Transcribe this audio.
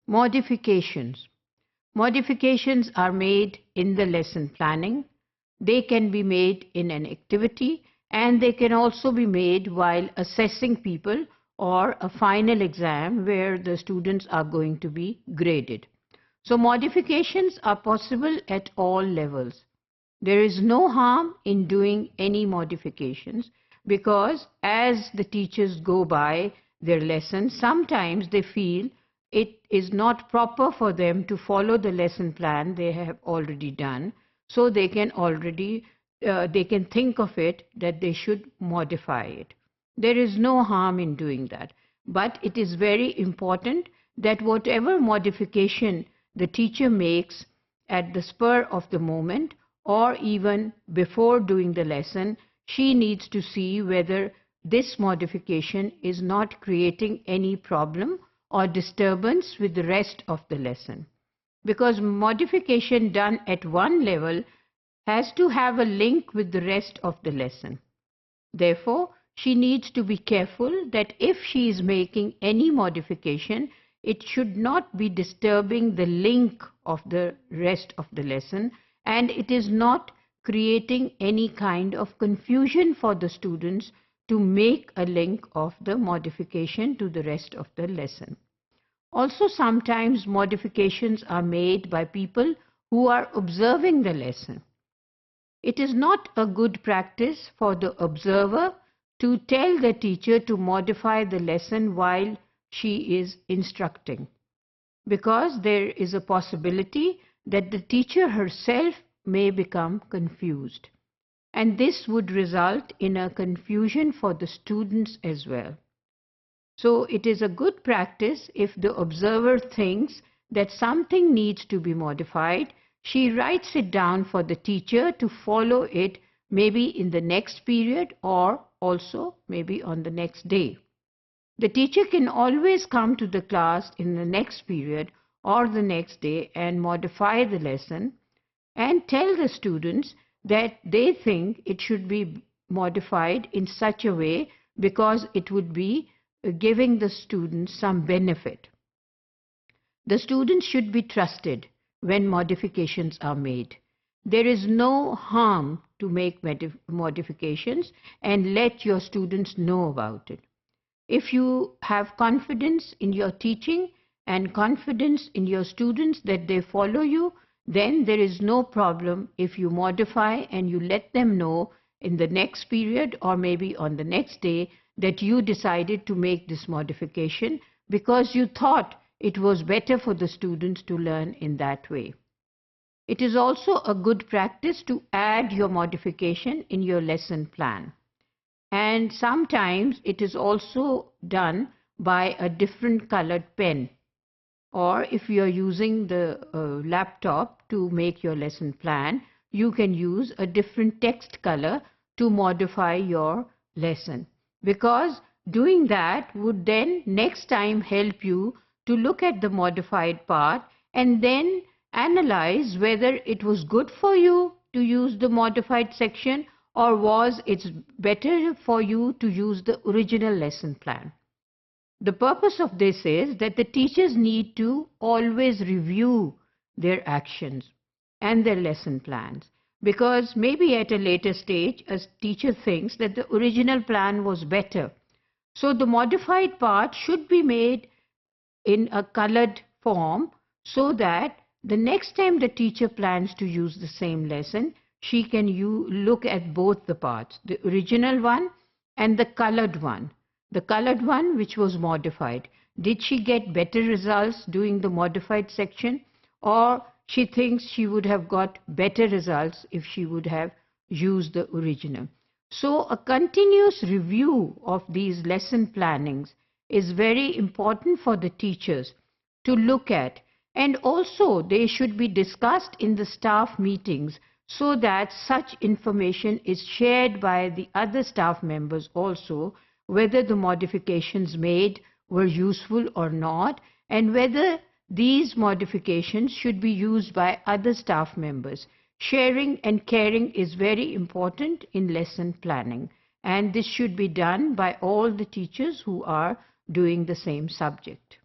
Modifications. Modifications are made in the lesson planning. They can be made in an activity, and they can also be made while assessing people or a final exam where the students are going to be graded. So modifications are possible at all levels. There is no harm in doing any modifications, because as the teachers go by their lessons, sometimes they feel it is not proper for them to follow the lesson plan they have already done. So they can think of it that they should modify it. There is no harm in doing that. But it is very important that whatever modification the teacher makes at the spur of the moment, or even before doing the lesson, she needs to see whether this modification is not creating any problem or disturbance with the rest of the lesson. Because modification done at one level has to have a link with the rest of the lesson. Therefore, she needs to be careful that if she is making any modification, it should not be disturbing the link of the rest of the lesson, and it is not creating any kind of confusion for the students to make a link of the modification to the rest of the lesson. Also, sometimes modifications are made by people who are observing the lesson. It is not a good practice for the observer to tell the teacher to modify the lesson while she is instructing, because there is a possibility that the teacher herself may become confused, and this would result in a confusion for the students as well. So it is a good practice, if the observer thinks that something needs to be modified, she writes it down for the teacher to follow it, maybe in the next period or also maybe on the next day. The teacher can always come to the class in the next period or the next day and modify the lesson and tell the students that they think it should be modified in such a way because it would be giving the students some benefit. The students should be trusted when modifications are made. There is no harm to make modifications, and let your students know about it. If you have confidence in your teaching and confidence in your students that they follow you, then there is no problem if you modify and you let them know in the next period or maybe on the next day that you decided to make this modification because you thought it was better for the students to learn in that way. It is also a good practice to add your modification in your lesson plan. And sometimes it is also done by a different colored pen. Or if you are using the laptop to make your lesson plan, you can use a different text color to modify your lesson. Because doing that would then next time help you to look at the modified part and then analyze whether it was good for you to use the modified section or was it better for you to use the original lesson plan. The purpose of this is that the teachers need to always review their actions and their lesson plans, because maybe at a later stage a teacher thinks that the original plan was better. So the modified part should be made in a colored form so that the next time the teacher plans to use the same lesson, she can look at both the parts, the original one and the colored one. The colored one which was modified. Did she get better results doing the modified section, or she thinks she would have got better results if she would have used the original? So a continuous review of these lesson plannings is very important for the teachers to look at, and also they should be discussed in the staff meetings so that such information is shared by the other staff members also, whether the modifications made were useful or not, and whether these modifications should be used by other staff members. Sharing and caring is very important in lesson planning, and this should be done by all the teachers who are doing the same subject.